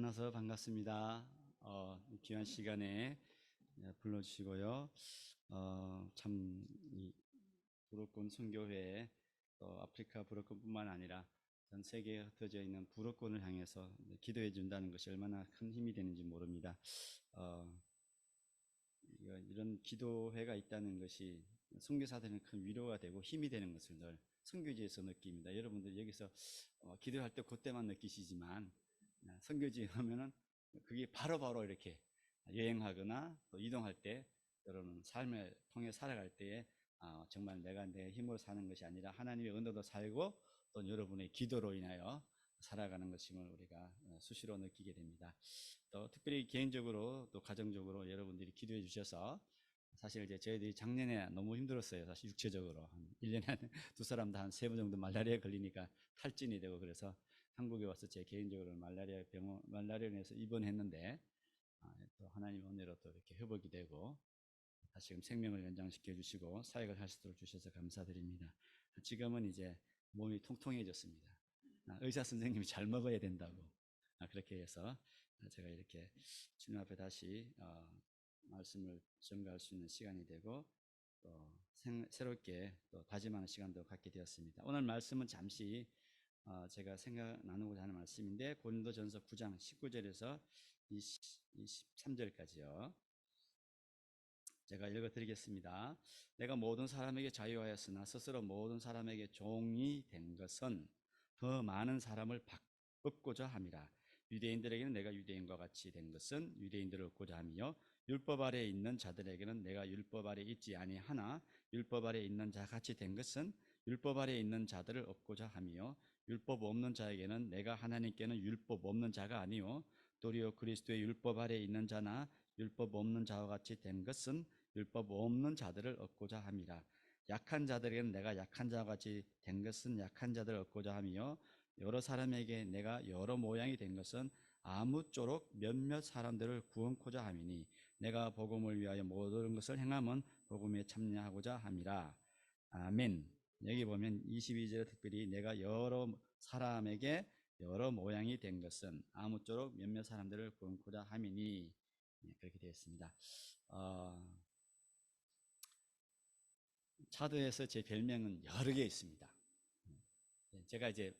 만나서 반갑습니다. 귀한 시간에 불러주시고요. 참 부르권 선교회에 또 아프리카 부르권뿐만 아니라 전 세계에 흩어져 있는 부르권을 향해서 기도해 준다는 것이 얼마나 큰 힘이 되는지 모릅니다. 어, 이런 기도회가 있다는 것이 선교사들은 큰 위로가 되고 힘이 되는 것을 늘 선교지에서 느낍니다. 여러분들 여기서 기도할 때 그때만 느끼시지만 선교지에 가면은 그게 바로바로 이렇게 여행하거나 또 이동할 때 여러분 삶을 통해 살아갈 때에 정말 내가 내 힘으로 사는 것이 아니라 하나님의 은혜로 살고 또 여러분의 기도로 인하여 살아가는 것임을 우리가 수시로 느끼게 됩니다. 또 특별히 개인적으로 또 가정적으로 여러분들이 기도해 주셔서 사실 이제 저희들이 작년에 너무 힘들었어요. 사실 육체적으로 한 1년에 두 사람 다 한 3번 정도 말라리아에 걸리니까 탈진이 되고 그래서 한국에 와서 제 개인적으로 말라리아로 인해서 입원했는데 또 하나님 은혜로 또 이렇게 회복이 되고 다시금 생명을 연장시켜 주시고 사역을 할 수 있도록 주셔서 감사드립니다. 지금은 이제 몸이 통통해졌습니다. 의사 선생님이 잘 먹어야 된다고 그렇게 해서 제가 이렇게 주님 앞에 다시 말씀을 전가할 수 있는 시간이 되고 또 새롭게 또 다짐하는 시간도 갖게 되었습니다. 오늘 말씀은 잠시 제가 생각 나누고자 하는 말씀인데 고린도전서 9장 19절에서 23절까지요. 제가 읽어드리겠습니다. 내가 모든 사람에게 자유하였으나 스스로 모든 사람에게 종이 된 것은 더 많은 사람을 얻고자 함이라. 유대인들에게는 내가 유대인과 같이 된 것은 유대인들을 얻고자 하며 율법 아래에 있는 자들에게는 내가 율법 아래에 있지 아니하나 율법 아래에 있는 자 같이 된 것은 율법 아래에 있는 자들을 얻고자 하며 율법 없는 자에게는 내가 하나님께는 율법 없는 자가 아니요 도리어 그리스도의 율법 아래에 있는 자나 율법 없는 자와 같이 된 것은 율법 없는 자들을 얻고자 함이라. 약한 자들에게는 내가 약한 자와 같이 된 것은 약한 자들을 얻고자 하며 여러 사람에게 내가 여러 모양이 된 것은 아무쪼록 몇몇 사람들을 구원코자 함이니 내가 복음을 위하여 모든 것을 행함은 복음에 참여하고자 함이라. 아멘. 여기 보면 22절에 특별히 내가 여러 사람에게 여러 모양이 된 것은 아무쪼록 몇몇 사람들을 구원코자 함이니 그렇게 되어 있습니다. 차도에서 제 별명은 여러 개 있습니다. 제가 이제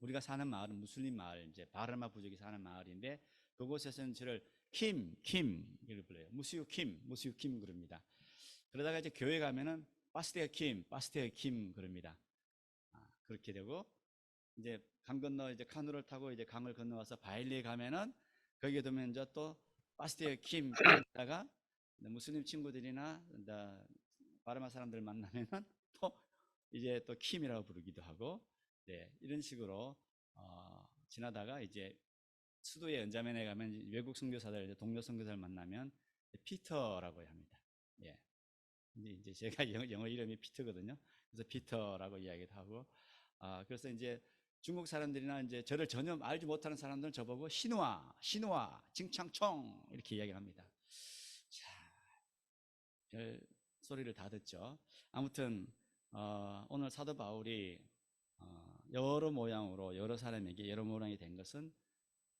우리가 사는 마을은 무슬림 마을, 이제 바르마 부족이 사는 마을인데 그곳에서는 저를 킴을 불러요. 무스유 킴 그럽니다. 그러다가 이제 교회 가면은 파스테어 킴 그럽니다. 그렇게 되고 이제 강 건너 이제 카누를 타고 이제 강을 건너와서 바일리에 가면은 거기에 되면 이제 또 파스테어 킴 하다가 무슬림 친구들이나 바르마 사람들 만나면은 또 이제 또 킴이라고 부르기도 하고 이런 식으로 지나다가 이제 수도의 연자면에 가면 외국 선교사들 동료 선교사를 만나면 피터라고 합니다. 예. 근데 이제 제가 영어 이름이 피터거든요. 그래서 피터라고 이야기도 하고 그래서 이제 중국 사람들이나 이제 저를 전혀 알지 못하는 사람들은 저보고 신우아, 징창총 이렇게 이야기를 합니다. 자, 별 소리를 다 듣죠. 아무튼 오늘 사도 바울이 여러 모양으로 여러 사람에게 여러 모양이 된 것은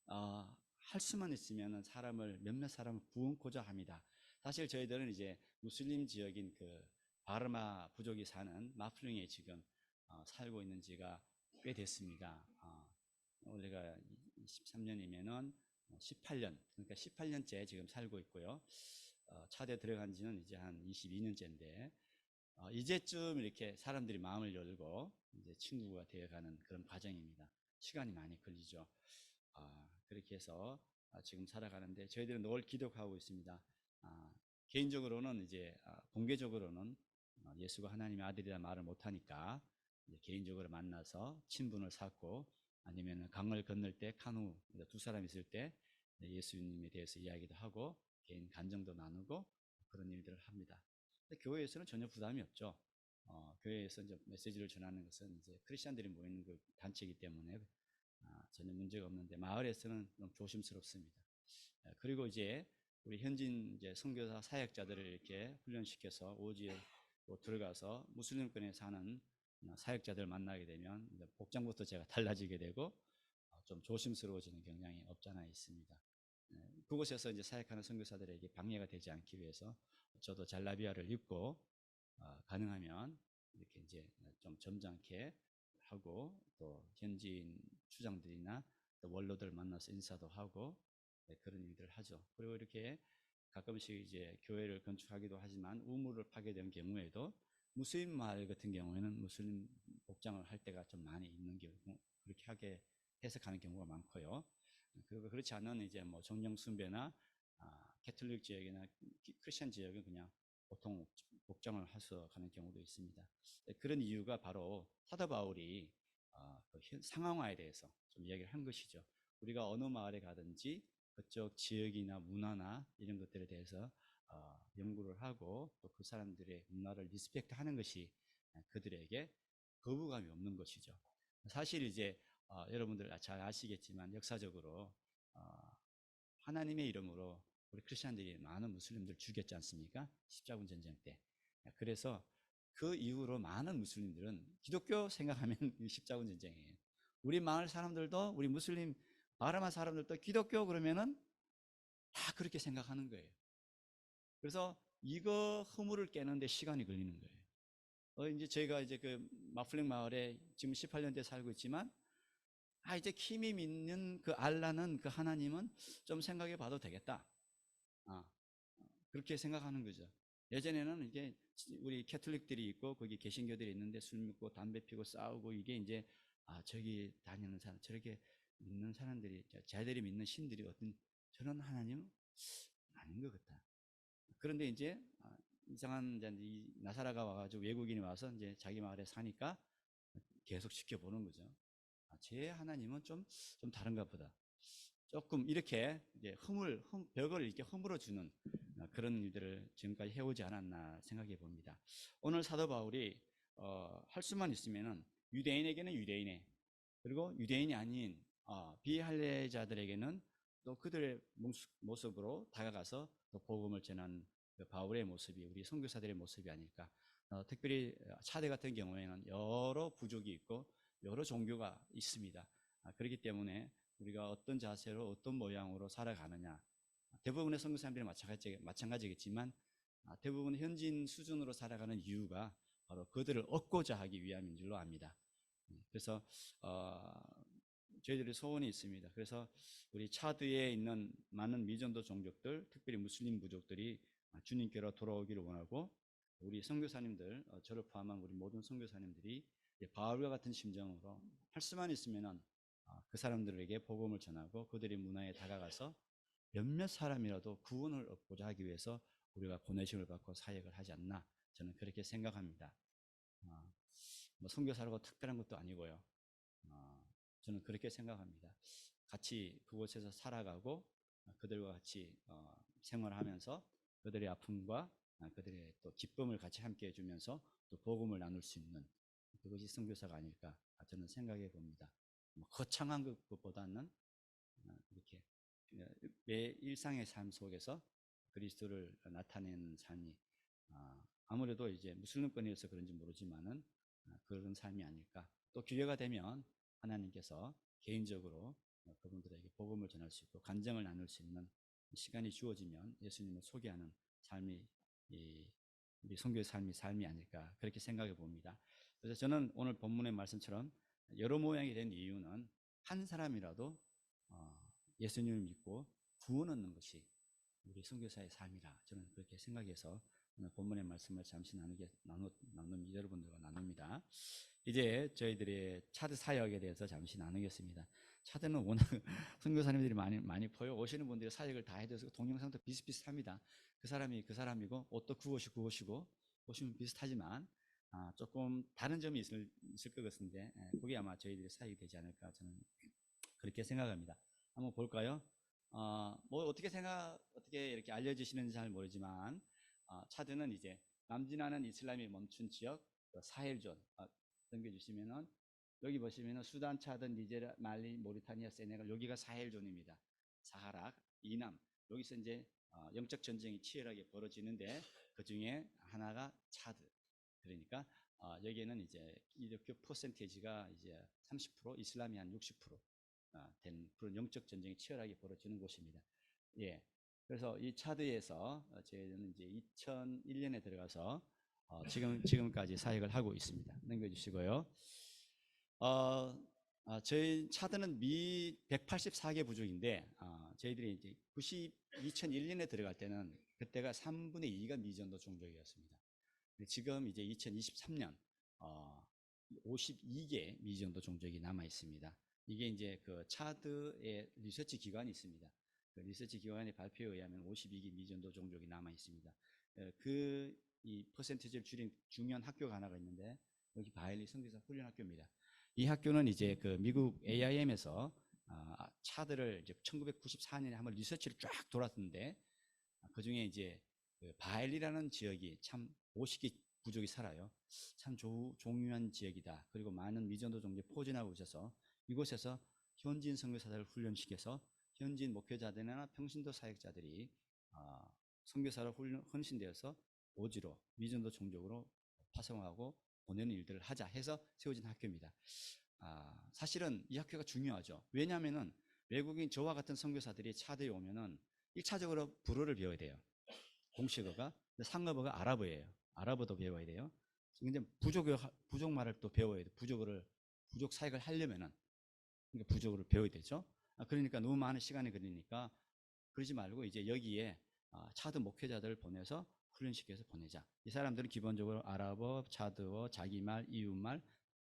할 수만 있으면 사람을 몇몇 사람을 구원코자 합니다. 사실 저희들은 이제 무슬림 지역인 그 바르마 부족이 사는 마플링에 지금 살고 있는 지가 꽤 됐습니다. 우리가 23년이면은 18년, 그러니까 18년째 지금 살고 있고요. 차대 들어간 지는 이제 한 22년째인데 이제쯤 이렇게 사람들이 마음을 열고 이제 친구가 되어가는 그런 과정입니다. 시간이 많이 걸리죠. 그렇게 해서 지금 살아가는데 저희들은 늘 기도하고 있습니다. 개인적으로는 이제 공개적으로는 예수가 하나님의 아들이라 말을 못하니까 개인적으로 만나서 친분을 쌓고 아니면 강을 건널 때 카누 두 사람 있을 때 예수님에 대해서 이야기도 하고 개인 간정도 나누고 그런 일들을 합니다. 근데 교회에서는 전혀 부담이 없죠. 교회에서 이제 메시지를 전하는 것은 이제 크리스천들이 모이는 그 단체이기 때문에 전혀 문제가 없는데 마을에서는 좀 조심스럽습니다. 그리고 이제 우리 현진 이제 선교사 사역자들을 이렇게 훈련시켜서 오지에 들어가서 무슬림권에 사는 사역자들 만나게 되면 복장부터 제가 달라지게 되고 좀 조심스러워지는 경향이 없잖아 있습니다. 그곳에서 이제 사역하는 선교사들에게 방해가 되지 않기 위해서 저도 잘라비아를 입고 가능하면 이렇게 이제 좀 점잖게 하고 또 현지인 추장들이나 또 원로들 만나서 인사도 하고 그런 일들을 하죠. 그리고 이렇게 가끔씩 이제 교회를 건축하기도 하지만 우물을 파게 된 경우에도 무슬림 마을 같은 경우에는 무슬림 복장을 할 때가 좀 많이 있는 경우 그렇게 하게 해석하는 경우가 많고요. 그리고 그렇지 않은 이제 뭐 정령 숭배나 캐톨릭 지역이나 크리스천 지역은 그냥 보통 복장을 해서 가는 경우도 있습니다. 그런 이유가 바로 사도 바울이 그 상황화에 대해서 좀 이야기를 한 것이죠. 우리가 어느 마을에 가든지 그쪽 지역이나 문화나 이런 것들에 대해서 연구를 하고 또 그 사람들의 문화를 리스펙트 하는 것이 그들에게 거부감이 없는 것이죠. 사실 이제 여러분들 잘 아시겠지만 역사적으로 하나님의 이름으로 우리 크리스천들이 많은 무슬림들 죽였지 않습니까? 십자군 전쟁 때. 그래서 그 이후로 많은 무슬림들은 기독교 생각하면 십자군 전쟁이에요. 우리 마을 사람들도 우리 무슬림 바라만 사람들도 기독교 그러면은 다 그렇게 생각하는 거예요. 그래서 이거 허물을 깨는데 시간이 걸리는 거예요. 이제 저희가 이제 그 마플랭 마을에 지금 18년째 살고 있지만 이제 킴이 믿는 그 알라는 그 하나님은 좀 생각해 봐도 되겠다. 그렇게 생각하는 거죠. 예전에는 이게 우리 캐톨릭들이 있고 거기 개신교들이 있는데 술 먹고 담배 피고 싸우고 이게 이제 저기 다니는 사람 저렇게 믿는 사람들이 자들이 믿는 신들이 어떤 저런 하나님은 아닌 것 같다. 그런데 이제 이상한 이제 나사라가 와가지고 외국인이 와서 이제 자기 마을에 사니까 계속 지켜보는 거죠. 제 하나님은 좀 다른가 보다. 조금 이렇게 이제 벽을 이렇게 허물어 주는 그런 일들을 지금까지 해오지 않았나 생각해 봅니다. 오늘 사도 바울이 할 수만 있으면은 유대인에게는 유대인의 그리고 유대인이 아닌 비할례자들에게는 또 그들의 모습으로 다가가서 또 복음을 전하는 그 바울의 모습이 우리 선교사들의 모습이 아닐까. 특별히 차대 같은 경우에는 여러 부족이 있고 여러 종교가 있습니다. 그렇기 때문에 우리가 어떤 자세로 어떤 모양으로 살아가느냐 대부분의 선교사님들이 마찬가지겠지만 대부분 현지인 수준으로 살아가는 이유가 바로 그들을 얻고자 하기 위함인 줄로 압니다. 그래서 저희들의 소원이 있습니다. 그래서 우리 차드에 있는 많은 미전도 종족들, 특별히 무슬림 부족들이 주님께로 돌아오기를 원하고 우리 선교사님들, 저를 포함한 우리 모든 선교사님들이 바울과 같은 심정으로 할 수만 있으면은 그 사람들에게 복음을 전하고 그들의 문화에 다가가서 몇몇 사람이라도 구원을 얻고자 하기 위해서 우리가 보내심을 받고 사역을 하지 않나 저는 그렇게 생각합니다. 뭐 선교사라고 특별한 것도 아니고요. 저는 그렇게 생각합니다. 같이 그곳에서 살아가고 그들과 같이 생활하면서 그들의 아픔과 그들의 또 기쁨을 같이 함께 해주면서 또 복음을 나눌 수 있는 그것이 선교사가 아닐까 저는 생각해 봅니다. 뭐 거창한 것보다는 이렇게 매 일상의 삶 속에서 그리스도를 나타내는 삶이 아무래도 이제 무슬림권에서 그런지 모르지만은 그런 삶이 아닐까. 또 기회가 되면 하나님께서 개인적으로 그분들에게 복음을 전할 수 있고 간증을 나눌 수 있는 시간이 주어지면 예수님을 소개하는 삶이 우리 선교의 삶이 아닐까 그렇게 생각해 봅니다. 그래서 저는 오늘 본문의 말씀처럼 여러 모양이 된 이유는 한 사람이라도 예수님을 믿고 구원 얻는 것이 우리 선교사의 삶이라 저는 그렇게 생각해서 오늘 본문의 말씀을 잠시 여러분들과 나눕니다. 이제 저희들의 차드 사역에 대해서 잠시 나누겠습니다. 차드는 워낙 선교사님들이 많이 보여 오시는 분들이 사역을 다 해줘서 동영상도 비슷비슷합니다. 그 사람이 그 사람이고 옷도 그것이고 보시면 비슷하지만 조금 다른 점이 있을 것 같은데 그게 아마 저희들의 사역이 되지 않을까 저는 그렇게 생각합니다. 한번 볼까요? 뭐 어떻게 이렇게 알려지시는지 잘 모르지만 차드는 이제 남진하는 이슬람이 멈춘 지역 사헬존 넘겨주시면은 여기 보시면은 수단, 차드, 니제르, 말리, 모리타니아, 세네갈 여기가 사헬존입니다. 사하라 이남 여기서 이제 영적 전쟁이 치열하게 벌어지는데 그 중에 하나가 차드. 그러니까 여기에는 이제 기독교 퍼센테이지가 이제 30% 이슬람이 한 60% 된 그런 영적 전쟁이 치열하게 벌어지는 곳입니다. 예. 그래서 이 차드에서 저희는 이제 2001년에 들어가서 지금까지 사역을 하고 있습니다. 넘겨주시고요. 저희 차드는 미 184개 부족인데 저희들이 이제 2001년에 들어갈 때는 그때가 3분의 2가 미전도 종족이었습니다. 지금 이제 2023년 52개 미전도 종족이 남아 있습니다. 이게 이제 그 차드의 리서치 기관이 있습니다. 그 리서치 기관의 발표에 의하면 52개 미전도 종족이 남아 있습니다. 이 퍼센티지를 줄인 중요한 학교가 하나가 있는데 여기 바일리 선교사 훈련 학교입니다. 이 학교는 이제 그 미국 AIM에서 차드를 이제 1994년에 한번 리서치를 쫙 돌았는데 그 중에 이제 그 바일리라는 지역이 참 50개 부족이 살아요. 참 종유한 지역이다. 그리고 많은 미전도 종족이 포진하고 있어서 이곳에서 현지인 선교사들을 훈련시켜서 현지인 목회자들이나 평신도 사역자들이 선교사로 헌신되어서 오지로 미전도 종족으로 파송하고 보내는 일들을 하자 해서 세워진 학교입니다. 사실은 이 학교가 중요하죠. 왜냐하면은 외국인 저와 같은 선교사들이 차드에 오면은 1차적으로 불어를 배워야 돼요. 공식어가. 상업어가 아랍어예요. 아랍어도 배워야 돼요. 근데 부족 말을 또 배워야 돼요. 부족 사역을 하려면은 그러니까 부족으로 배워야 되죠. 그러니까 너무 많은 시간이 걸리니까 그러지 말고 이제 여기에 차드 목회자들을 보내서 훈련시켜서 보내자. 이 사람들은 기본적으로 아랍어, 차드어, 자기말, 이웃말,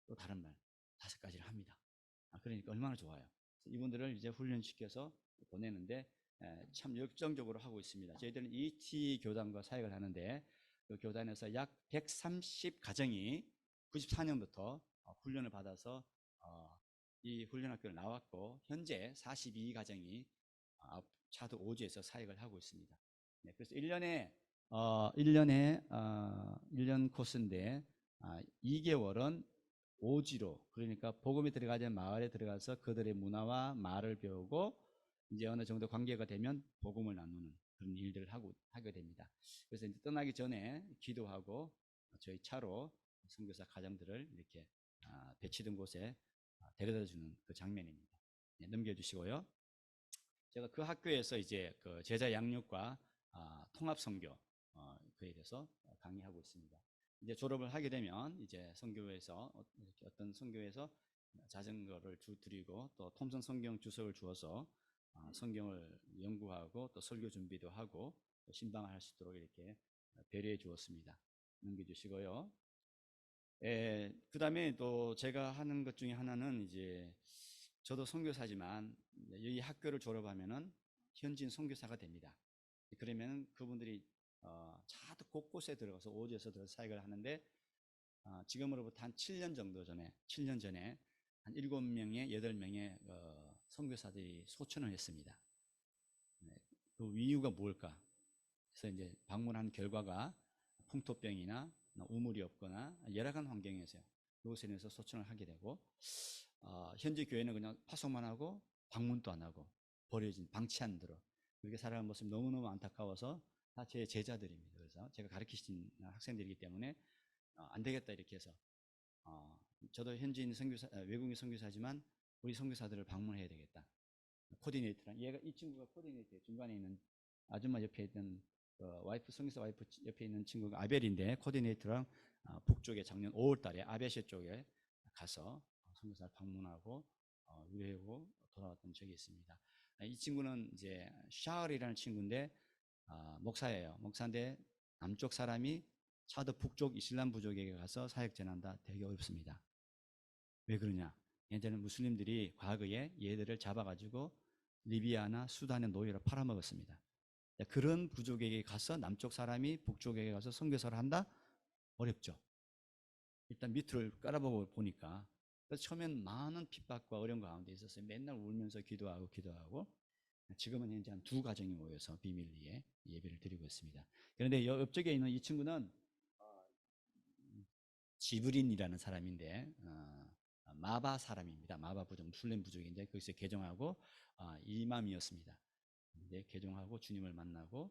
또 다른 말 5가지를 합니다. 그러니까 얼마나 좋아요. 이분들을 이제 훈련시켜서 보내는데 참 열정적으로 하고 있습니다. 저희들은 ET 교단과 사역을 하는데 그 교단에서 약 130가정이 94년부터 훈련을 받아서 이 훈련학교를 나왔고 현재 42가정이 차드 5주에서 사역을 하고 있습니다. 네, 그래서 1년 코스인데 2개월은 오지로, 그러니까 복음이 들어가지 않은 마을에 들어가서 그들의 문화와 말을 배우고 이제 어느 정도 관계가 되면 복음을 나누는 그런 일들을 하게 됩니다. 그래서 이제 떠나기 전에 기도하고 저희 차로 선교사 가정들을 이렇게 배치된 곳에 데려다 주는 그 장면입니다. 네, 넘겨주시고요. 제가 그 학교에서 이제 그 제자 양육과 통합 선교 그에 대해서 강의하고 있습니다. 이제 졸업을 하게 되면 이제 선교회에서 어떤 선교회에서 자전거를 드리고 또 톰슨 성경 주석을 주어서 성경을 연구하고 또 설교 준비도 하고 또 신방을 할 수 있도록 이렇게 배려해 주었습니다. 넘겨주시고요. 그 다음에 또 제가 하는 것 중에 하나는 이제 저도 선교사지만 이 학교를 졸업하면은 현지인 선교사가 됩니다. 그러면 그분들이 차도 곳곳에 들어가서 오지에서 사역을 하는데 지금으로부터 한 7년 정도 전에 7년 전에 한 7명의 8명의 선교사들이 소천을 했습니다. 네, 그 이유가 뭘까? 그래서 이제 방문한 결과가 풍토병이나 우물이 없거나 열악한 환경에서 그것에 인해서 소천을 하게 되고 현지 교회는 그냥 파송만 하고 방문도 안 하고 버려진 방치한 대로 그렇게 살아가는 모습이 너무너무 안타까워서 다 제 제자들입니다. 그래서 제가 가르치신 학생들이기 때문에 안 되겠다 이렇게 해서 저도 현지인 선교사, 외국인 선교사지만 우리 선교사들을 방문해야 되겠다. 코디네이터랑 이 친구가 코디네이터 중간에 있는 아줌마 옆에 있던 와이프 선교사 와이프 옆에 있는 친구가 아벨인데 코디네이터랑 북쪽에 작년 5월달에 아베시 쪽에 가서 선교사를 방문하고 위로하고 돌아왔던 적이 있습니다. 이 친구는 이제 샤얼이라는 친구인데 목사예요. 목사인데 남쪽 사람이 차드 북쪽 이슬람 부족에게 가서 사역 전한다 되게 어렵습니다. 왜 그러냐? 얘네들은 무슬림들이 과거에 얘들을 잡아가지고 리비아나 수단의 노예로 팔아먹었습니다. 그런 부족에게 가서 남쪽 사람이 북쪽에게 가서 선교사를 한다? 어렵죠. 일단 밑을 깔아보고 보니까 그래서 처음엔 많은 핍박과 어려운 가운데 있었어요. 맨날 울면서 기도하고 지금은 현재 한 2가정이 모여서 비밀리에 예배를 드리고 있습니다. 그런데 옆쪽에 있는 이 친구는 지브린이라는 사람인데 마바 사람입니다. 마바 부족, 무슬림 부족인데 거기서 개종하고 이맘이었습니다. 이제 개종하고 주님을 만나고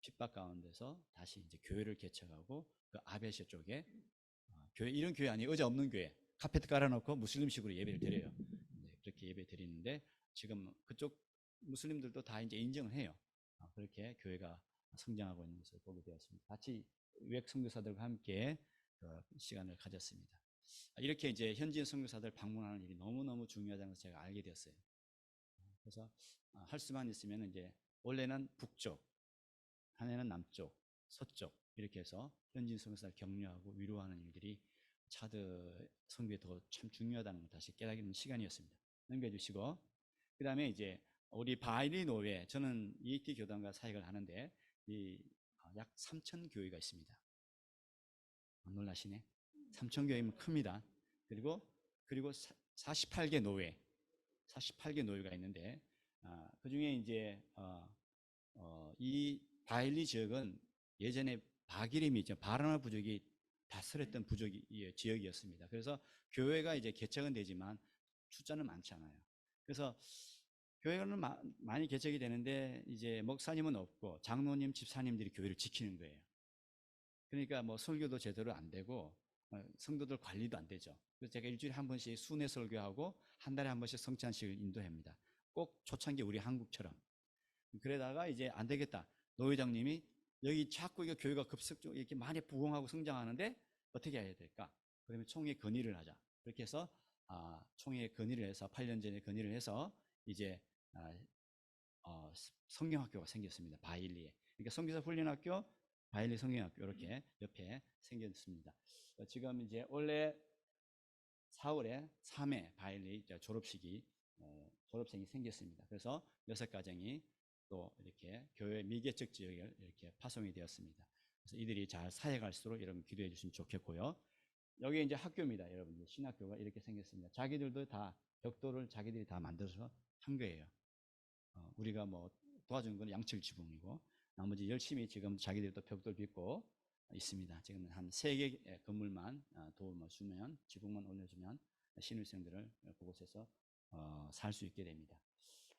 핍박 가운데서 다시 이제 교회를 개척하고 그 아베시아 쪽에 교회 이런 교회 아니에요. 의자 없는 교회. 카페트 깔아놓고 무슬림식으로 예배를 드려요. 그렇게 예배 드리는 교회인데 지금 그쪽 무슬림들도 다 이제 인정을 해요. 그렇게 교회가 성장하고 있는 것을 보게 되었습니다. 같이 외국 선교사들과 함께 시간을 가졌습니다. 이렇게 이제 현지인 선교사들 방문하는 일이 너무너무 중요하다는 것을 제가 알게 되었어요. 그래서 할 수만 있으면 이제 원래는 북쪽, 한 해는 남쪽, 서쪽 이렇게 해서 현지인 선교사를 격려하고 위로하는 일들이 차드 선교에 더 참 중요하다는 걸 다시 깨닫는 시간이었습니다. 넘겨주시고 그 다음에 이제 우리 바일리 노회, 저는 EAT 교단과 사역을 하는데 약 3천 교회가 있습니다. 놀라시네. 3천 교회면 큽니다. 그리고 48개 노회가 있는데 그 중에 이제 이 바일리 지역은 예전에 바기림이 있죠. 바라나 부족이 다스렸던 지역이었습니다. 그래서 교회가 이제 개척은 되지만 숫자는 많지 않아요. 그래서 교회는 많이 개척이 되는데 이제 목사님은 없고 장로님, 집사님들이 교회를 지키는 거예요. 그러니까 뭐 설교도 제대로 안 되고 성도들 관리도 안 되죠. 그래서 제가 일주일에 한 번씩 순회 설교하고 한 달에 한 번씩 성찬식을 인도합니다. 꼭 초창기 우리 한국처럼. 그러다가 이제 안 되겠다. 노 회장님이 여기 자꾸 이거 교회가 급속적으로 이렇게 많이 부흥하고 성장하는데 어떻게 해야 될까? 그러면 총회 건의를 하자. 그렇게 해서 총회 건의를 해서 8년 전에 건의를 해서 이제 성경학교가 생겼습니다. 바일리에. 그러니까 선교사 훈련학교, 바일리 성경학교 이렇게 옆에 생겼습니다. 지금 이제 원래 4월에 3회 바일리 졸업식이 졸업생이 생겼습니다. 그래서 6가정이 또 이렇게 교회 미개척 지역에 이렇게 파송이 되었습니다. 그래서 이들이 잘 사역할수록 여러분 기도해 주시면 좋겠고요. 여기 이제 학교입니다. 여러분 신학교가 이렇게 생겼습니다. 자기들도 다 벽돌을 자기들이 다 만들어서 한 거예요. 우리가 뭐 도와준 건 양철 지붕이고 나머지 열심히 지금 자기들이 또 벽돌 빚고 있습니다. 지금 한 3개 건물만 도움을 주면 지붕만 올려주면 신입생들을 그곳에서 살 수 있게 됩니다.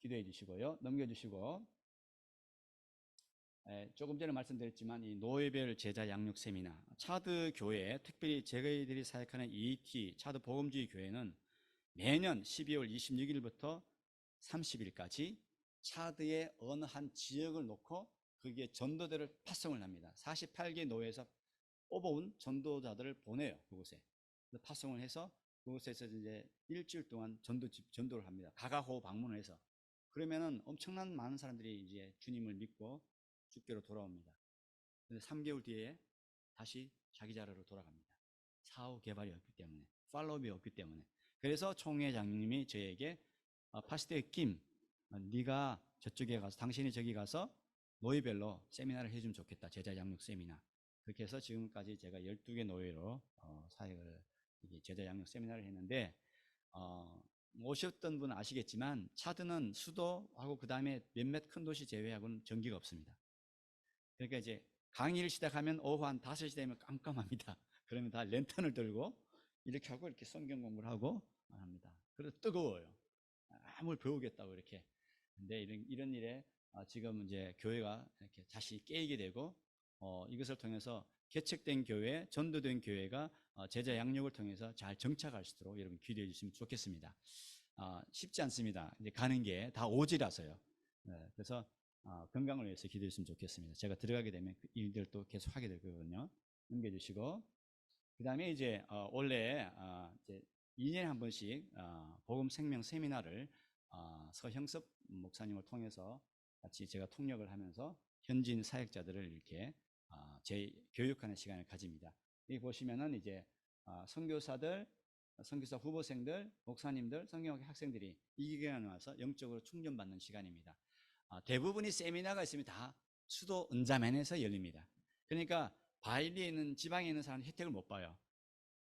기도해 주시고요. 넘겨주시고 조금 전에 말씀드렸지만 이 노예별 제자 양육 세미나 차드 교회 특별히 저희들이 사역하는 EAT 차드 복음주의 교회는 매년 12월 26일부터 30일까지 차드의 어느 한 지역을 놓고 거기에 전도대를 파송을 합니다. 48개 노예에서 뽑아온 전도자들을 보내요. 그곳에 파송을 해서 그곳에서 이제 일주일 동안 전도를 합니다. 가가호 방문을 해서 그러면은 엄청난 많은 사람들이 이제 주님을 믿고 주께로 돌아옵니다. 근데 3개월 뒤에 다시 자기 자리로 돌아갑니다. 사후 개발이 없기 때문에, 팔로우업이 없기 때문에. 그래서 총회 장님이 저에게 파스터 김, 네가 저쪽에 가서 당신이 저기 가서 노예별로 세미나를 해주면 좋겠다. 제자 양육 세미나. 그렇게 해서 지금까지 제가 12개 노예로 사역을 제자 양육 세미나를 했는데 오셨던 분은 아시겠지만 차드는 수도하고 그 다음에 몇몇 큰 도시 제외하고는 전기가 없습니다. 그러니까 이제 강의를 시작하면 오후 한 5시 되면 깜깜합니다. 그러면 다 랜턴을 들고 이렇게 하고 이렇게 성경 공부를 하고 합니다. 그래서 뜨거워요. 뭘 배우겠다고 이렇게. 근데 이런 일에 지금 이제 교회가 이렇게 다시 깨이게 되고 이것을 통해서 개척된 교회, 전도된 교회가 제자 양육을 통해서 잘 정착할 수 있도록 여러분 기도해 주시면 좋겠습니다. 쉽지 않습니다. 이제 가는 게 다 오지라서요. 그래서 건강을 위해서 기도해 주시면 좋겠습니다. 제가 들어가게 되면 그 일들도 계속 하게 될 거거든요. 넘겨주시고 그 다음에 이제 원래 이제 2년에 한 번씩 복음 생명 세미나를 서형섭 목사님을 통해서 같이 제가 통역을 하면서 현지인 사역자들을 이렇게 교육하는 시간을 가집니다. 여기 보시면은 이제 선교사들, 선교사 후보생들, 목사님들, 성경학교 학생들이 이 기간에 와서 영적으로 충전받는 시간입니다. 대부분이 세미나가 있으면 다 수도 은자맨에서 열립니다. 그러니까 바일리에 있는 지방에 있는 사람은 혜택을 못 봐요.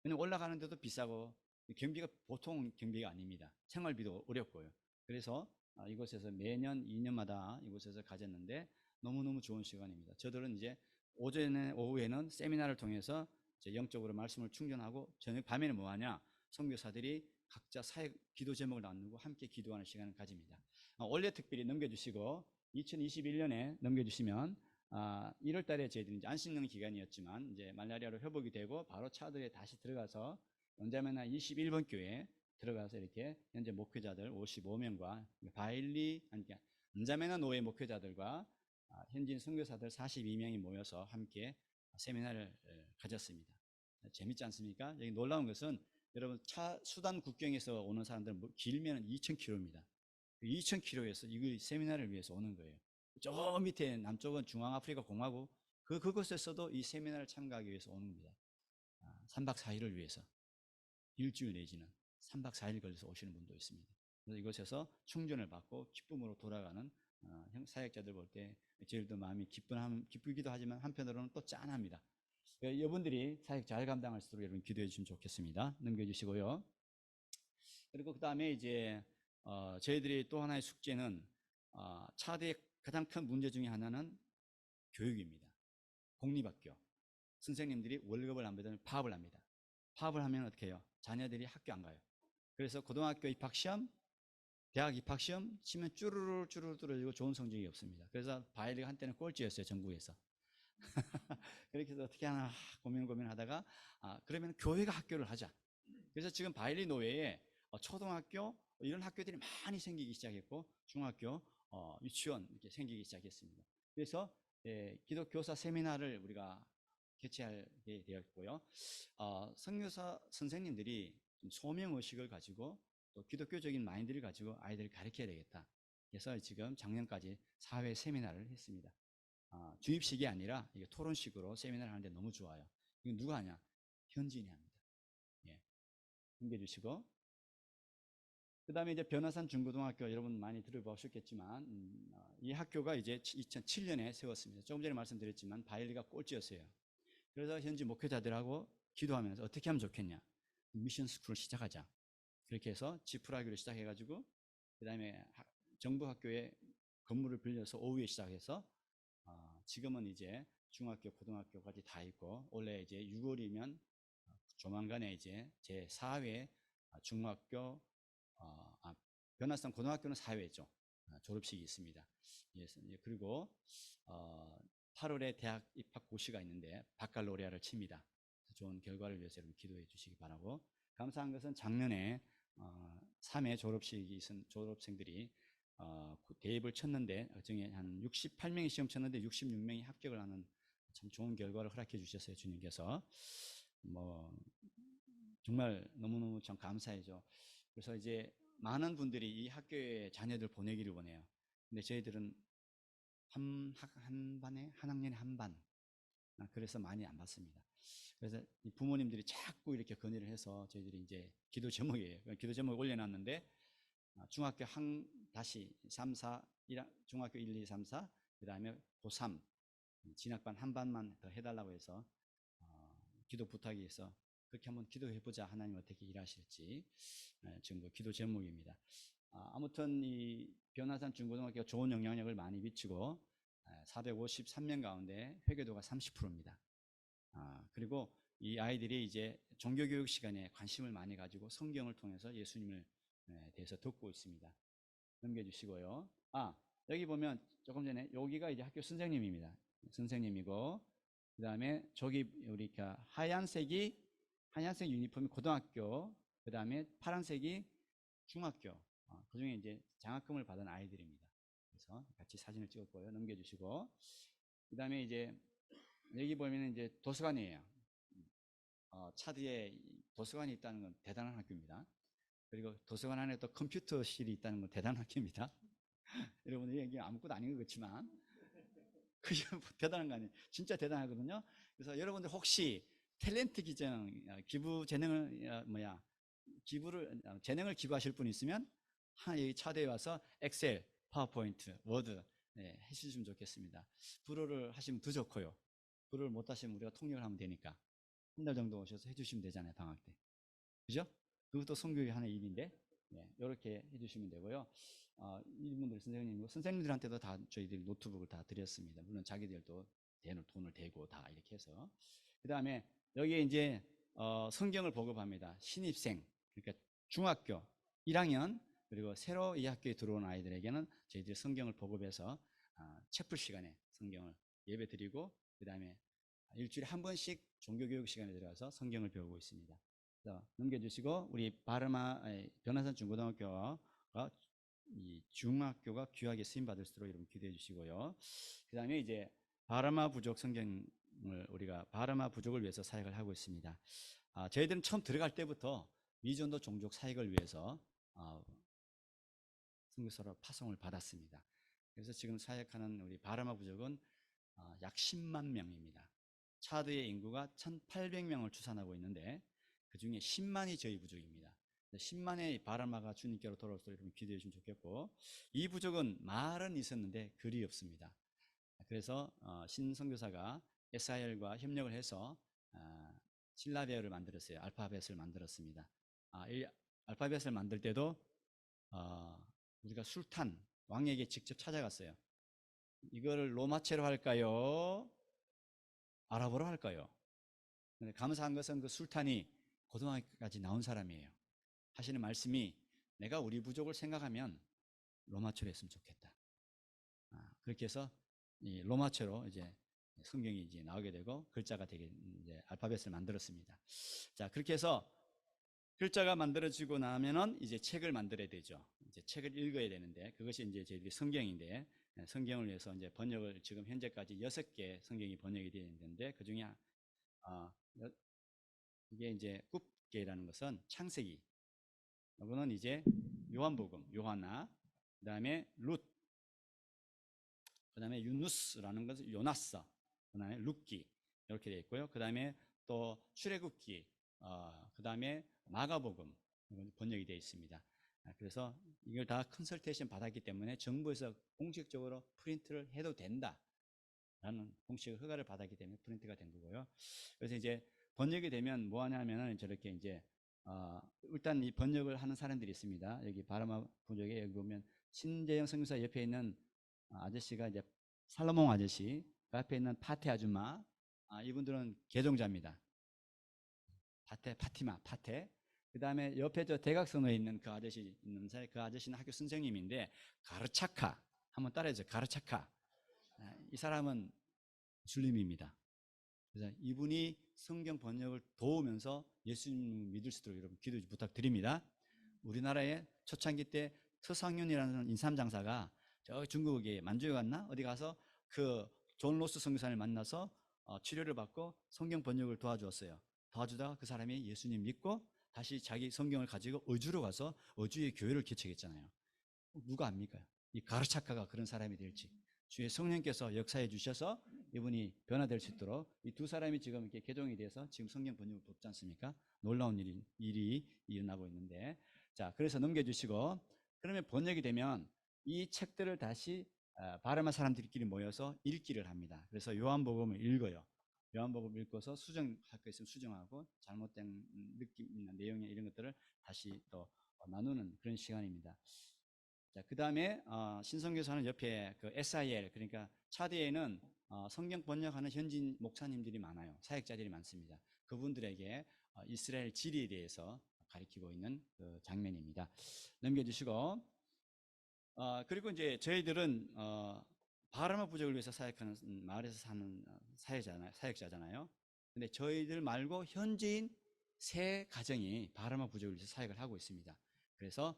왜냐면 올라가는 데도 비싸고 경비가 보통 경비가 아닙니다. 생활비도 어렵고요. 그래서 이곳에서 매년 2년마다 이곳에서 가졌는데 너무너무 좋은 시간입니다. 저들은 이제 오전에 오후에는 세미나를 통해서 이제 영적으로 말씀을 충전하고 저녁 밤에는 뭐하냐 선교사들이 각자 사역 기도 제목을 나누고 함께 기도하는 시간을 가집니다. 올해 특별히 넘겨주시고 2021년에 넘겨주시면 1월 달에 저희들이 이제 안식년 기간이었지만 이제 말라리아로 회복이 되고 바로 차들에 다시 들어가서 연자매나 21번 교회 들어가서 이렇게 현재 목회자들 55명과 바일리 은자매나 노예 목회자들과 현지인 선교사들 42명이 모여서 함께 세미나를 가졌습니다. 재밌지 않습니까? 여기 놀라운 것은 여러분 수단 국경에서 오는 사람들은 길면 2,000km입니다. 2,000km에서 이 세미나를 위해서 오는 거예요. 저 밑에 남쪽은 중앙아프리카 공화국 그곳에서도 이 세미나를 참가하기 위해서 오는 겁니다. 3박 4일을 위해서 일주일 내지는 3박 4일 걸려서 오시는 분도 있습니다. 그래서 이곳에서 충전을 받고 기쁨으로 돌아가는 사역자들 볼 때 제일도 마음이 기쁘기도 하지만 한편으로는 또 짠합니다. 여러분들이 사역 잘 감당할 수 있도록 여러분 기도해 주시면 좋겠습니다. 넘겨주시고요. 그리고 그 다음에 이제 저희들이 또 하나의 숙제는 차대의 가장 큰 문제 중에 하나는 교육입니다. 공립학교 선생님들이 월급을 안 받으면 파업을 합니다. 파업을 하면 어떻게 해요? 자녀들이 학교 안 가요. 그래서 고등학교 입학시험, 대학 입학시험 치면 쭈루루 떨어지고 좋은 성적이 없습니다. 그래서 바이올리가 한때는 꼴찌였어요, 전국에서. 그렇게 해서 어떻게 하나 고민하다가 그러면 교회가 학교를 하자. 그래서 지금 바이올리 노회에 초등학교 이런 학교들이 많이 생기기 시작했고 중학교, 유치원 이렇게 생기기 시작했습니다. 그래서 기독교사 세미나를 우리가 개최하게 되었고요. 선교사 선생님들이 좀 소명의식을 가지고 또 기독교적인 마인드를 가지고 아이들을 가르쳐야 되겠다. 그래서 지금 작년까지 사회 세미나를 했습니다. 주입식이 아니라 이게 토론식으로 세미나를 하는데 너무 좋아요. 이거 누가 하냐? 현지인이 합니다. 예. 넘겨주시고. 그 다음에 이제 변화산 중고등학교 여러분 많이 들어보셨겠지만, 이 학교가 이제 2007년에 세웠습니다. 조금 전에 말씀드렸지만, 바이올리가 꼴찌였어요. 그래서 현지 목회자들하고 기도하면서 어떻게 하면 좋겠냐? 미션 스쿨을 시작하자. 그렇게 해서 지프라교를 시작해가지고, 그 다음에 정부 학교에 건물을 빌려서 오후에 시작해서, 지금은 이제 중학교, 고등학교까지 다 있고, 원래 이제 6월이면 조만간에 이제 제 4회 중학교, 변화산 고등학교는 4회죠. 졸업식이 있습니다. 그리고 8월에 대학 입학 고시가 있는데 바칼로레아를 칩니다. 좋은 결과를 위해서 여러분 기도해 주시기 바라고, 감사한 것은 작년에 3회 졸업식이 있은 졸업생들이 대입을 쳤는데 그중에 한 68명이 시험 쳤는데 66명이 합격을 하는 참 좋은 결과를 허락해 주셨어요. 주님께서 정말 너무너무 참 감사해죠. 그래서 이제 많은 분들이 이 학교에 자녀들 보내기를 원해요. 근데 저희들은 한 반에 한 학년에 한 반, 그래서 많이 안 받습니다. 그래서 부모님들이 자꾸 이렇게 건의를 해서 저희들이 이제 기도 제목이에요. 기도 제목 올려놨는데 중학교 다시 3, 4, 중학교 1, 2, 3, 4, 그 다음에 고3 진학반 한 반만 더 해달라고 해서 기도 부탁이 있어 그렇게 한번 기도해보자. 하나님 어떻게 일하실지 지금 기도 제목입니다. 아무튼 이 변화산 중고등학교가 좋은 영향력을 많이 미치고 453명 가운데 회개도가 30%입니다. 그리고 이 아이들이 이제 종교교육 시간에 관심을 많이 가지고 성경을 통해서 예수님을 대해서 듣고 있습니다. 넘겨주시고요. 여기 보면 조금 전에 여기가 이제 학교 선생님입니다. 선생님이고, 그 다음에 저기 우리 하얀색 유니폼이 고등학교, 그 다음에 파란색이 중학교, 그 중에 이제 장학금을 받은 아이들입니다. 그래서 같이 사진을 찍었고요. 넘겨주시고, 그 다음에 이제 여기 보면 이제 도서관이에요. 차드에 도서관이 있다는 건 대단한 학교입니다. 그리고 도서관 안에 또 컴퓨터실이 있다는 건 대단한 학교입니다. 여러분들 여기 아무것도 아닌 것 같지만 그게 대단한 거 아니에요. 진짜 대단하거든요. 그래서 여러분들 혹시 탤런트 기증, 기부 재능을 재능을 기부하실 분 있으면 여기 차대에 와서 엑셀, 파워포인트, 워드 해주시면 좋겠습니다. 불어를 하시면 더 좋고요. 불어를 못 하시면 우리가 통역을 하면 되니까 한 달 정도 오셔서 해주시면 되잖아요, 방학 때. 그죠? 그것도 선교의 하나의 일인데 이렇게 해주시면 되고요. 이분들 선생님들한테도 다 저희들이 노트북을 다 드렸습니다. 물론 자기들도 돈을 대고 다 이렇게 해서. 그 다음에 여기에 이제 성경을 보급합니다. 신입생, 그러니까 중학교 1학년, 그리고 새로 이 학교에 들어온 아이들에게는 저희들이 성경을 보급해서 채플 시간에 성경을 예배 드리고, 그 다음에 일주일에 한 번씩 종교교육 시간에 들어가서 성경을 배우고 있습니다. 넘겨주시고 우리 바르마 변화산 중고등학교가 이 중학교가 귀하게 쓰임 받을 수 있도록 여러분 기도해 주시고요. 그다음에 이제 바르마 부족 성경을 우리가 바르마 부족을 위해서 사역을 하고 있습니다. 저희들은 처음 들어갈 때부터 미전도 종족 사역을 위해서 선교사로 파송을 받았습니다. 그래서 지금 사역하는 우리 바르마 부족은 약 10만 명입니다. 차드의 인구가 1,800명을 추산하고 있는데 그 중에 10만이 저희 부족입니다. 10만의 바르마가 주님께로 돌아올 수 있도록 기도해 주시면 좋겠고, 이 부족은 말은 있었는데 글이 없습니다. 그래서 신선교사가 SIL과 협력을 해서 실라베어를 만들었어요. 알파벳을 만들었습니다. 이 알파벳을 만들 때도 우리가 술탄 왕에게 직접 찾아갔어요. 이거를 로마체로 할까요? 아랍어로 할까요? 근데 감사한 것은 그 술탄이 고등학교까지 나온 사람이에요. 하시는 말씀이 내가 우리 부족을 생각하면 로마체로 했으면 좋겠다. 그렇게 해서 이 로마체로 이제 성경이 이제 나오게 되고 글자가 되게 이제 알파벳을 만들었습니다. 자, 그렇게 해서 글자가 만들어지고 나면은 이제 책을 만들어야 되죠. 이제 책을 읽어야 되는데 그것이 이제 저희들이 성경인데 성경을 위해서 이제 번역을 지금 현재까지 6개 성경이 번역이 되어 있는데 그 중에 이게 이제 굽게라는 것은 창세기, 이거는 이제 요한복음, 요한나, 그 다음에 룻, 그 다음에 유누스라는 것은 요나서, 그 다음에 룻기 이렇게 되어 있고요. 그 다음에 또 출애굽기, 그 다음에 마가복음 번역이 되어 있습니다. 그래서 이걸 다 컨설테이션 받았기 때문에 정부에서 공식적으로 프린트를 해도 된다 라는 공식 허가를 받았기 때문에 프린트가 된 거고요. 그래서 이제 번역이 되면 뭐 하냐면은 저렇게 이제 일단 이 번역을 하는 사람들이 있습니다. 여기 바르마 부족에 여기 보면 신재영 선교사 옆에 있는 아저씨가 이제 살로몬 아저씨, 그 앞에 있는 파테 아줌마, 이분들은 개종자입니다. 파티마, 파테. 그 다음에 옆에 저 대각선에 있는 그 아저씨 있는데 그 아저씨는 학교 선생님인데 가르차카, 한번 따라해줘. 가르차카. 이 사람은 무슬림입니다. 그래서 이분이 성경 번역을 도우면서 예수님을 믿을 수 있도록 여러분 기도 부탁드립니다. 우리나라에 초창기 때 서상윤이라는 인삼장사가 저 중국에 만주에 갔나 어디 가서 그 존 로스 선교사를 만나서 치료를 받고 성경 번역을 도와주었어요. 도와주다가 그 사람이 예수님 믿고 다시 자기 성경을 가지고 어주로 가서 어주의 교회를 개척했잖아요. 누가 압니까? 이 가르차카가 그런 사람이 될지. 주의 성령께서 역사해 주셔서 이분이 변화될 수 있도록 이 두 사람이 지금 이렇게 개종이 돼서 지금 성경 번역을 돕지 않습니까? 놀라운 일이 일어나고 있는데, 자, 그래서 넘겨주시고, 그러면 번역이 되면 이 책들을 다시 바르마 사람들끼리 모여서 읽기를 합니다. 그래서 요한복음을 읽어요. 요한복음 읽고서 수정할 거 있으면 수정하고 잘못된 느낌이나 내용이나 이런 것들을 다시 또 나누는 그런 시간입니다. 자, 그 다음에 신성교사는 옆에 그 SIL, 그러니까 차디에는 성경 번역하는 현진 목사님들이 많아요. 사역자들이 많습니다. 그분들에게 이스라엘 지리에 대해서 가리키고 있는 그 장면입니다. 넘겨주시고, 그리고 이제 저희들은 바르마 부족을 위해서 사역하는 마을에서 사는 사역자잖아요. 근데 저희들 말고 현지인 세 가정이 바르마 부족을 위해서 사역을 하고 있습니다. 그래서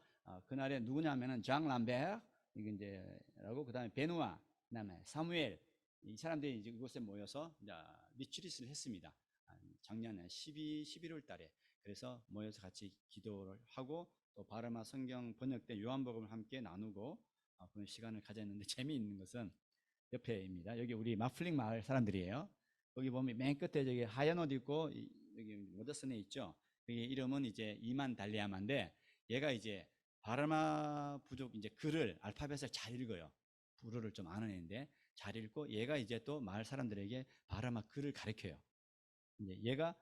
그날에 누구냐면은 장 람베르 이게 이제라고, 그다음에 베누아, 그다음에 사무엘, 이 사람들이 이제 이곳에 모여서 리트릿을 했습니다. 작년에 11월 달에. 그래서 모여서 같이 기도를 하고 또 바르마 성경 번역된 요한복음을 함께 나누고 그런 시간을 가졌는데, 재미있는 것은 옆에입니다. 여기 우리 마플링 마을 사람들이에요. 여기 보면 맨 끝에 저기 하얀 옷 입고 여기 모자 쓴 애 있죠. 여기 이름은 이제 이만 달리아마인데, 얘가 이제 바르마 부족 이제 글을 알파벳을 잘 읽어요. 불어를 좀 아는 애인데 잘 읽고, 얘가 이제 또 마을 사람들에게 바르마 글을 가르쳐요. 이제 얘가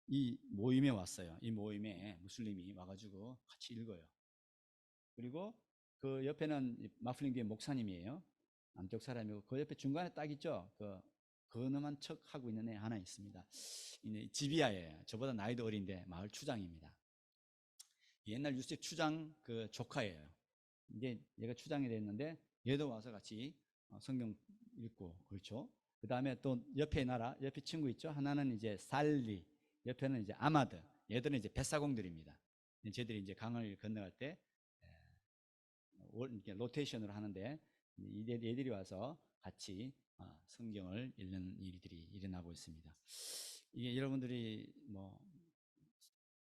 이 모임에 왔어요. 이 모임에 무슬림이 와가지고 같이 읽어요. 그리고 그 옆에는 마플링교회 목사님이에요. 안쪽 사람이고, 그 옆에 중간에 딱 있죠. 그 근엄한 척 하고 있는 애 하나 있습니다. 지비아예요. 저보다 나이도 어린데 마을 추장입니다. 옛날 유셉 추장 그 조카예요. 이제 얘가 추장이 됐는데 얘도 와서 같이 성경 읽고 그렇죠. 그 다음에 또 옆에 친구 있죠. 하나는 이제 살리, 옆에는 이제 아마드. 얘들은 이제 뱃사공들입니다. 쟤들이 이제 강을 건너갈 때 이렇게 로테이션으로 하는데 얘들이 와서 같이 성경을 읽는 일들이 일어나고 있습니다. 이게 여러분들이 뭐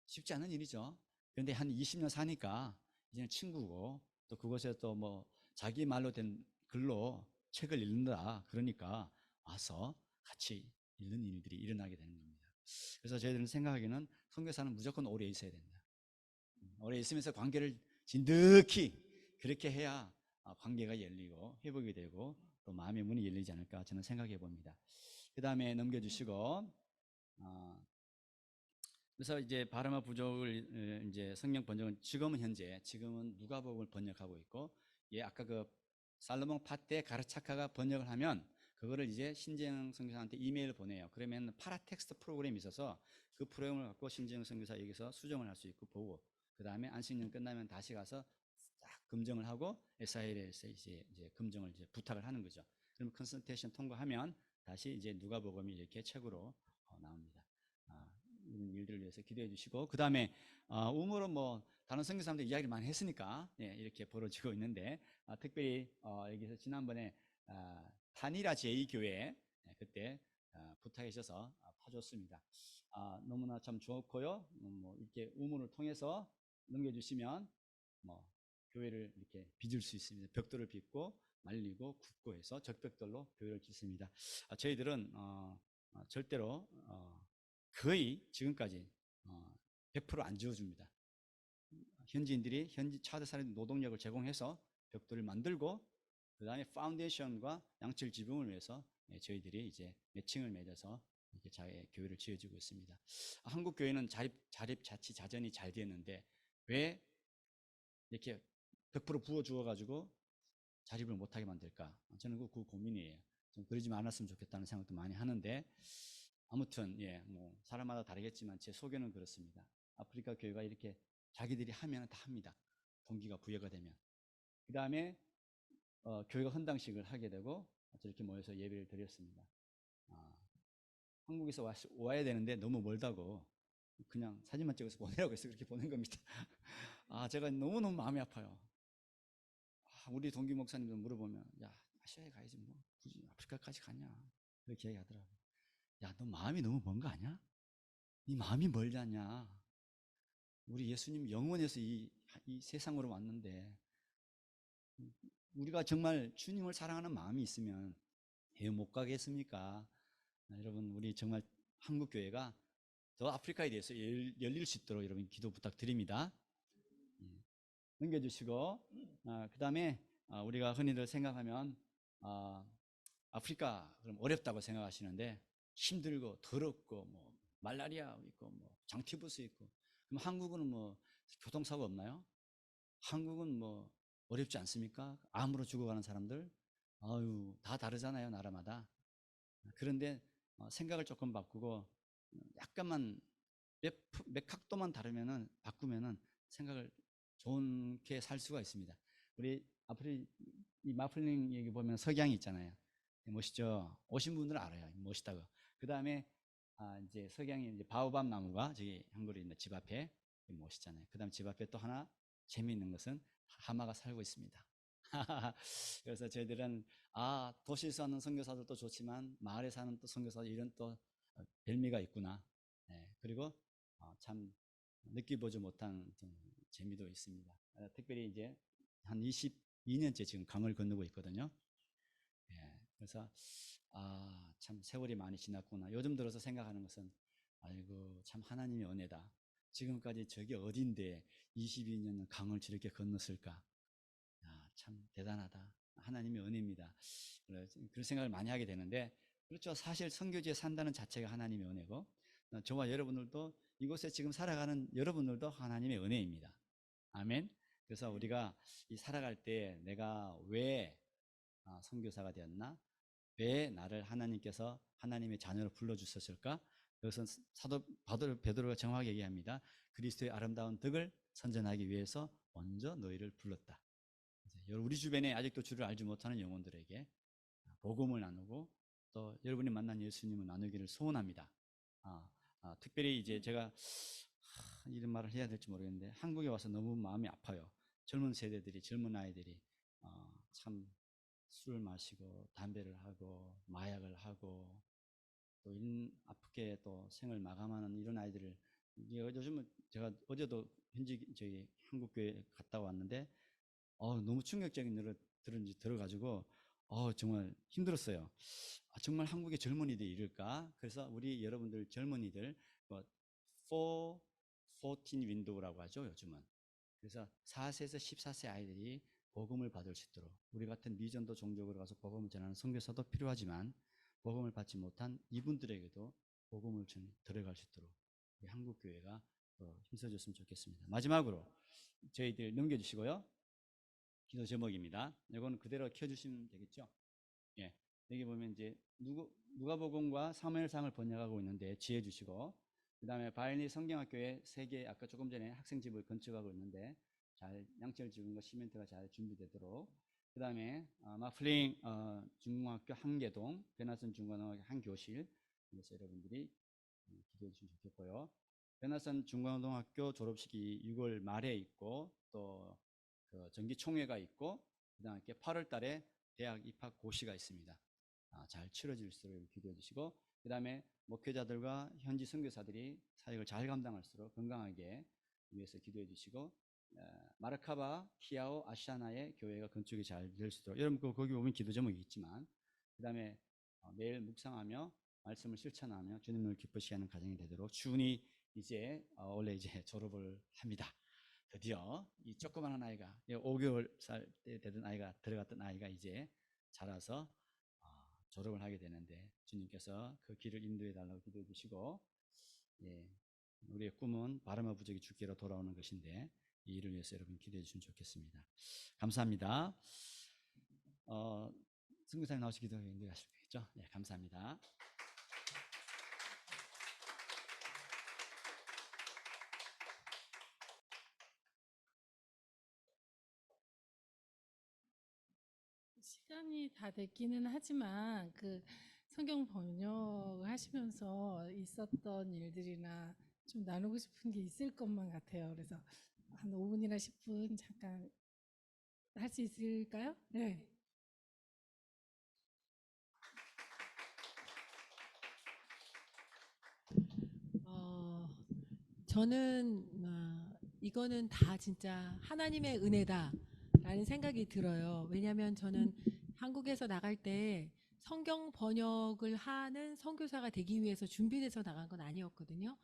쉽지 않은 일이죠. 그런데 한 20년 사니까 이제는 친구고, 또 그곳에 또 뭐 자기 말로 된 글로 책을 읽는다 그러니까 와서 같이 읽는 일들이 일어나게 되는 겁니다. 그래서 저희들은 생각하기에는 선교사는 무조건 오래 있어야 된다. 오래 있으면서 관계를 진득히 그렇게 해야 관계가 열리고 회복이 되고 또 마음의 문이 열리지 않을까 저는 생각해 봅니다. 그 다음에 넘겨주시고, 그래서 이제 바르마 부족을 이제 성경 번역은 지금은 누가복음을 번역하고 있고, 예, 아까 그 살로몬 파테 가르차카가 번역을 하면 그거를 이제 신재영 선교사한테 이메일을 보내요. 그러면 파라텍스트 프로그램이 있어서 그 프로그램을 갖고 신재영 선교사 여기서 수정을 할 수 있고 보고, 그 다음에 안식년 끝나면 다시 가서 딱 검증을 하고 SIL에서 이제 검증을 이제 부탁을 하는 거죠. 그럼 컨설테이션 통과하면 다시 이제 누가복음이 이렇게 책으로 나옵니다. 이런 일들을 위해서 기도해 주시고, 그 다음에 우물은 뭐 다른 선교사님들 이야기를 많이 했으니까 이렇게 벌어지고 있는데, 특별히 여기서 지난번에 타니라 제2교회 그때 부탁해 주셔서 파줬습니다. 너무나 참 좋고요. 뭐 이렇게 우물을 통해서 넘겨주시면 뭐 교회를 이렇게 빚을 수 있습니다. 벽돌을 빚고 말리고 굽고 해서 적벽돌로 교회를 짓습니다. 저희들은 절대로 거의 지금까지 100%안 지어줍니다. 현지인들이 현지 차대사는 노동력을 제공해서 벽돌을 만들고, 그 다음에 파운데이션과 양철 지붕을 위해서 저희들이 이제 매칭을 맺어서 이렇게 교회를 지어주고 있습니다. 한국 교회는 자립자치자전이 잘 되었는데 왜 이렇게 100% 부어주어가지고 자립을 못하게 만들까? 저는 그 고민이에요. 좀 그러지 않았으면 좋겠다는 생각도 많이 하는데, 아무튼 뭐 사람마다 다르겠지만 제 소견은 그렇습니다. 아프리카 교회가 이렇게 자기들이 하면 다 합니다. 동기가 부여가 되면. 그 다음에 교회가 헌당식을 하게 되고 저렇게 모여서 예배를 드렸습니다. 한국에서 와야 되는데 너무 멀다고 그냥 사진만 찍어서 보내라고 해서 그렇게 보낸 겁니다. 제가 너무너무 마음이 아파요. 우리 동기 목사님들 물어보면, 야, 아시아에 가야지 뭐 굳이 아프리카까지 가냐 그렇게 얘기하더라고요. 야, 너 마음이 너무 먼 거 아니야? 네 마음이 멀지 않냐? 우리 예수님 영원에서 이 세상으로 왔는데, 우리가 정말 주님을 사랑하는 마음이 있으면 왜 못 가겠습니까? 여러분, 우리 정말 한국교회가 더 아프리카에 대해서 열릴 수 있도록 여러분 기도 부탁드립니다. 넘겨주시고, 그 다음에 우리가 흔히들 생각하면 아프리카 그럼 어렵다고 생각하시는데, 힘들고 더럽고 뭐 말라리아 있고 뭐 장티부스 있고, 그럼 한국은 뭐 교통사고 없나요? 한국은 뭐 어렵지 않습니까? 암으로 죽어가는 사람들, 다 다르잖아요, 나라마다. 그런데 생각을 조금 바꾸고 약간만 몇 각도만 다르면은 바꾸면은 생각을 좋게 살 수가 있습니다. 우리 앞으로 이 마플링 여기 보면 석양이 있잖아요. 멋있죠? 오신 분들은 알아요. 멋있다고. 그 다음에 이제 석양이 이제 바오밤 나무가 저기 한글에 있는 집 앞에 멋있잖아요. 그 다음 집 앞에 또 하나 재미있는 것은 하마가 살고 있습니다. 그래서 저희들은 도시에 사는 선교사들도 좋지만 마을에 사는 또 선교사들 이런 또 별미가 있구나. 그리고 참 느껴보지 못한 재미도 있습니다. 특별히 이제 한 22년째 지금 강을 건너고 있거든요. 그래서 참 세월이 많이 지났구나. 요즘 들어서 생각하는 것은 아이고 참 하나님의 은혜다. 지금까지 저기 어딘데 22년 강을 저렇게 건넜을까. 참 대단하다. 하나님의 은혜입니다. 그런 생각을 많이 하게 되는데, 그렇죠. 사실 선교지에 산다는 자체가 하나님의 은혜고, 저와 여러분들도 이곳에 지금 살아가는 여러분들도 하나님의 은혜입니다. 아멘. 그래서 우리가 이 살아갈 때 내가 왜 선교사가 되었나? 왜 나를 하나님께서 하나님의 자녀로 불러주셨을까? 그것은 사도 베드로가 정확하게 얘기합니다. 그리스도의 아름다운 덕을 선전하기 위해서 먼저 너희를 불렀다. 우리 주변에 아직도 주를 알지 못하는 영혼들에게 복음을 나누고 또 여러분이 만난 예수님을 나누기를 소원합니다. 특별히 이제 제가 이런 말을 해야 될지 모르겠는데 한국에 와서 너무 마음이 아파요. 젊은 세대들이, 젊은 아이들이 참 술을 마시고 담배를 하고 마약을 하고 또 이런 아프게 또 생을 마감하는 이런 아이들을, 이게 요즘은 제가 어제도 현지 저희 한국교회 갔다 왔는데 너무 충격적인 일을 들어가지고 정말 힘들었어요. 정말 한국의 젊은이들이 이럴까? 그래서 우리 여러분들 젊은이들 뭐 14 윈도우라고 하죠, 요즘은. 그래서 4세에서 14세 아이들이 복음을 받을 수 있도록, 우리 같은 미전도 종족으로 가서 복음을 전하는 선교사도 필요하지만 복음을 받지 못한 이분들에게도 복음을 들어갈 수 있도록 우리 한국교회가 힘써줬으면 좋겠습니다. 마지막으로 저희들 넘겨주시고요. 기도 제목입니다. 이거는 그대로 켜주시면 되겠죠? 예. 여기 보면 이제 누가복음과 사무엘상을 번역하고 있는데 지혜 주시고, 그 다음에 바이니 성경학교에 3개 아까 조금 전에 학생집을 건축하고 있는데 잘 양철 지붕과 시멘트가 잘 준비되도록, 그 다음에 마플링 중공학교 한 개동, 베나선 중고등학교 한 교실, 그래서 여러분들이 기도해 주시면 좋겠고요. 베나선 중고등학교 졸업식이 6월 말에 있고 또 그 정기총회가 있고 그다음에 8월 달에 대학 입학 고시가 있습니다. 잘 치러질 수 있도록 기도해 주시고, 그 다음에 목회자들과 현지 선교사들이 사역을 잘 감당할 수 있도록 건강하게 위해서 기도해 주시고, 마르카바, 키아오, 아시아나의 교회가 건축이 잘 될 수 있도록, 여러분 거기 보면 기도 제목이 있지만, 그 다음에 매일 묵상하며 말씀을 실천하며 주님을 기쁘시게 하는 가정이 되도록, 준이 이제 원래 이제 졸업을 합니다. 드디어 이 조그마한 아이가 5개월 때 되던 아이가 들어갔던 아이가 이제 자라서 졸업을 하게 되는데 주님께서 그 길을 인도해 달라고 기도해 주시고, 예, 우리의 꿈은 바람과 부족이 주께로 돌아오는 것인데 이 일을 위해서 여러분 기도해 주시면 좋겠습니다. 감사합니다. 선교사님 나오시 기도 인도하실 거겠죠? 네, 감사합니다. 시간이 다 됐기는 하지만 그 성경 번역하시면서 있었던 일들이나 좀 나누고 싶은 게 있을 것만 같아요. 그래서 한 5분이나 10분 잠깐 할 수 있을까요? 네. 어, 저는 이거는 다 진짜 하나님의 은혜다라는 생각이 들어요. 왜냐하면 저는 한국에서 나갈 때 성경 번역을 하는 선교사가 되기 위해서 준비돼서 나간 건 아니었거든요.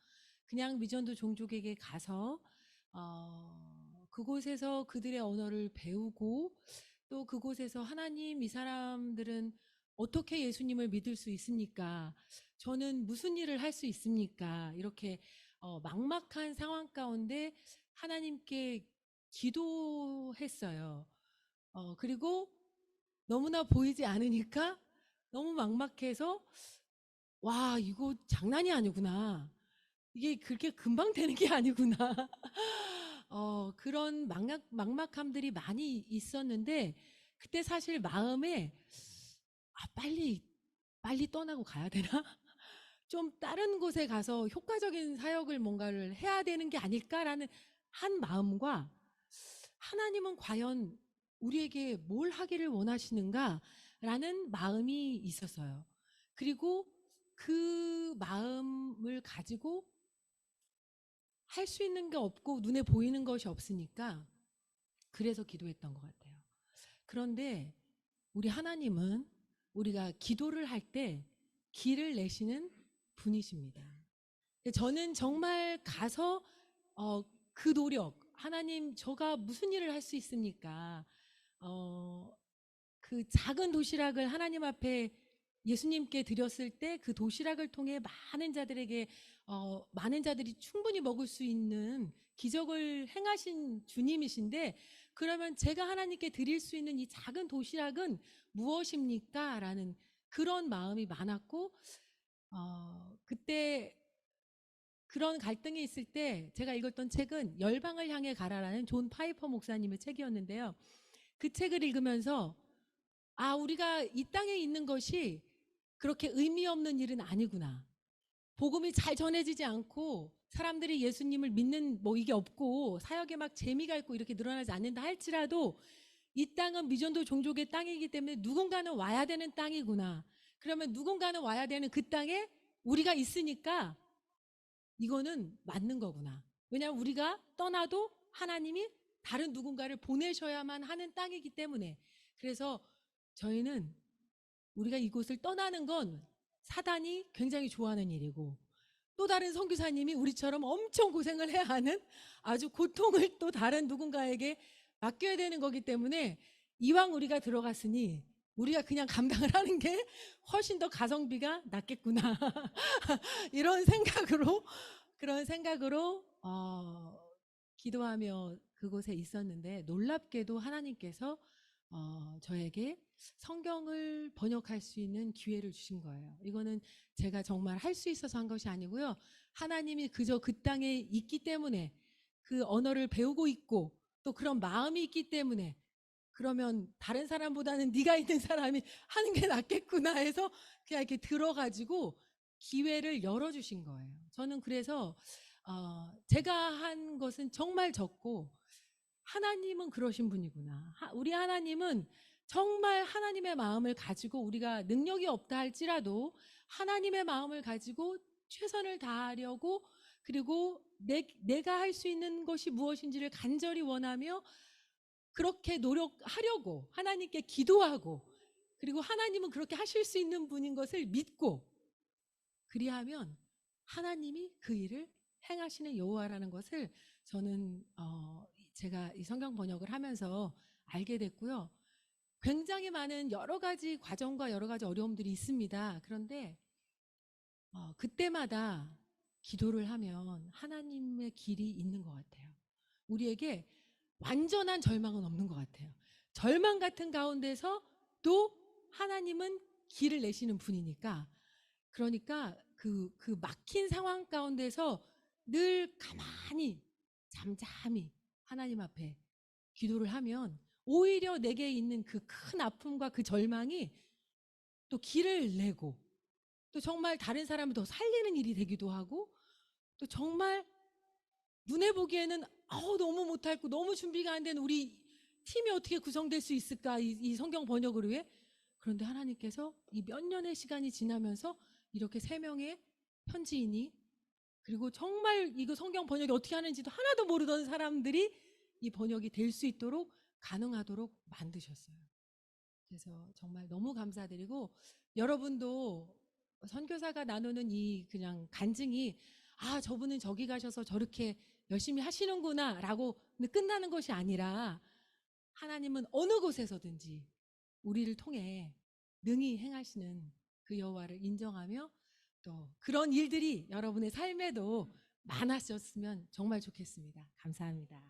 그냥 미전도 종족에게 가서 그곳에서 그들의 언어를 배우고, 또 그곳에서 하나님, 이 사람들은 어떻게 예수님을 믿을 수 있습니까? 저는 무슨 일을 할 수 있습니까? 이렇게 막막한 상황 가운데 하나님께 기도했어요. 그리고 너무나 보이지 않으니까 너무 막막해서, 와, 이거 장난이 아니구나. 이게 그렇게 금방 되는 게 아니구나. 그런 막막함들이 많이 있었는데, 그때 사실 마음에 빨리 떠나고 가야 되나? 좀 다른 곳에 가서 효과적인 사역을 뭔가를 해야 되는 게 아닐까라는 한 마음과, 하나님은 과연 우리에게 뭘 하기를 원하시는가라는 마음이 있었어요. 그리고 그 마음을 가지고 할 수 있는 게 없고 눈에 보이는 것이 없으니까 그래서 기도했던 것 같아요. 그런데 우리 하나님은 우리가 기도를 할 때 길을 내시는 분이십니다. 저는 정말 가서 그 노력, 하나님, 저가 무슨 일을 할 수 있습니까? 그 작은 도시락을 하나님 앞에 예수님께 드렸을 때 그 도시락을 통해 많은 자들에게 많은 자들이 충분히 먹을 수 있는 기적을 행하신 주님이신데, 그러면 제가 하나님께 드릴 수 있는 이 작은 도시락은 무엇입니까? 라는 그런 마음이 많았고, 그때 그런 갈등이 있을 때 제가 읽었던 책은 열방을 향해 가라라는 존 파이퍼 목사님의 책이었는데요. 그 책을 읽으면서 우리가 이 땅에 있는 것이 그렇게 의미 없는 일은 아니구나. 복음이 잘 전해지지 않고 사람들이 예수님을 믿는 뭐 이게 없고 사역에 막 재미가 있고 이렇게 늘어나지 않는다 할지라도 이 땅은 미전도 종족의 땅이기 때문에 누군가는 와야 되는 땅이구나. 그러면 누군가는 와야 되는 그 땅에 우리가 있으니까 이거는 맞는 거구나. 왜냐하면 우리가 떠나도 하나님이 다른 누군가를 보내셔야만 하는 땅이기 때문에. 그래서 저희는 우리가 이곳을 떠나는 건 사단이 굉장히 좋아하는 일이고, 또 다른 선교사님이 우리처럼 엄청 고생을 해야 하는 아주 고통을 또 다른 누군가에게 맡겨야 되는 거기 때문에, 이왕 우리가 들어갔으니 우리가 그냥 감당을 하는 게 훨씬 더 가성비가 낫겠구나. 이런 생각으로, 그런 생각으로 기도하며 그곳에 있었는데, 놀랍게도 하나님께서 저에게 성경을 번역할 수 있는 기회를 주신 거예요. 이거는 제가 정말 할 수 있어서 한 것이 아니고요. 하나님이 그저 그 땅에 있기 때문에, 그 언어를 배우고 있고 또 그런 마음이 있기 때문에, 그러면 다른 사람보다는 네가 있는 사람이 하는 게 낫겠구나 해서 그냥 이렇게 들어가지고 기회를 열어주신 거예요. 저는 그래서 제가 한 것은 정말 적고 하나님은 그러신 분이구나. 우리 하나님은 정말 하나님의 마음을 가지고, 우리가 능력이 없다 할지라도 하나님의 마음을 가지고 최선을 다하려고, 그리고 내가 할 수 있는 것이 무엇인지를 간절히 원하며 그렇게 노력하려고 하나님께 기도하고, 그리고 하나님은 그렇게 하실 수 있는 분인 것을 믿고, 그리하면 하나님이 그 일을 행하시는 여호와라는 것을 저는 제가 이 성경 번역을 하면서 알게 됐고요. 굉장히 많은 여러 가지 과정과 여러 가지 어려움들이 있습니다. 그런데 그때마다 기도를 하면 하나님의 길이 있는 것 같아요. 우리에게 완전한 절망은 없는 것 같아요. 절망 같은 가운데서 또 하나님은 길을 내시는 분이니까, 그러니까 그 막힌 상황 가운데서 늘 가만히 잠잠히 하나님 앞에 기도를 하면 오히려 내게 있는 그 큰 아픔과 그 절망이 또 길을 내고, 또 정말 다른 사람을 더 살리는 일이 되기도 하고, 또 정말 눈에 보기에는 너무 못하고 너무 준비가 안 된 우리 팀이 어떻게 구성될 수 있을까, 이 성경 번역을 위해. 그런데 하나님께서 이 몇 년의 시간이 지나면서 이렇게 3명의 현지인이, 그리고 정말 이거 성경 번역이 어떻게 하는지도 하나도 모르던 사람들이 이 번역이 될 수 있도록 가능하도록 만드셨어요. 그래서 정말 너무 감사드리고, 여러분도 선교사가 나누는 이 그냥 간증이 저분은 저기 가셔서 저렇게 열심히 하시는구나 라고 끝나는 것이 아니라, 하나님은 어느 곳에서든지 우리를 통해 능히 행하시는 그 여호와를 인정하며, 또 그런 일들이 여러분의 삶에도 많아졌으면 정말 좋겠습니다. 감사합니다.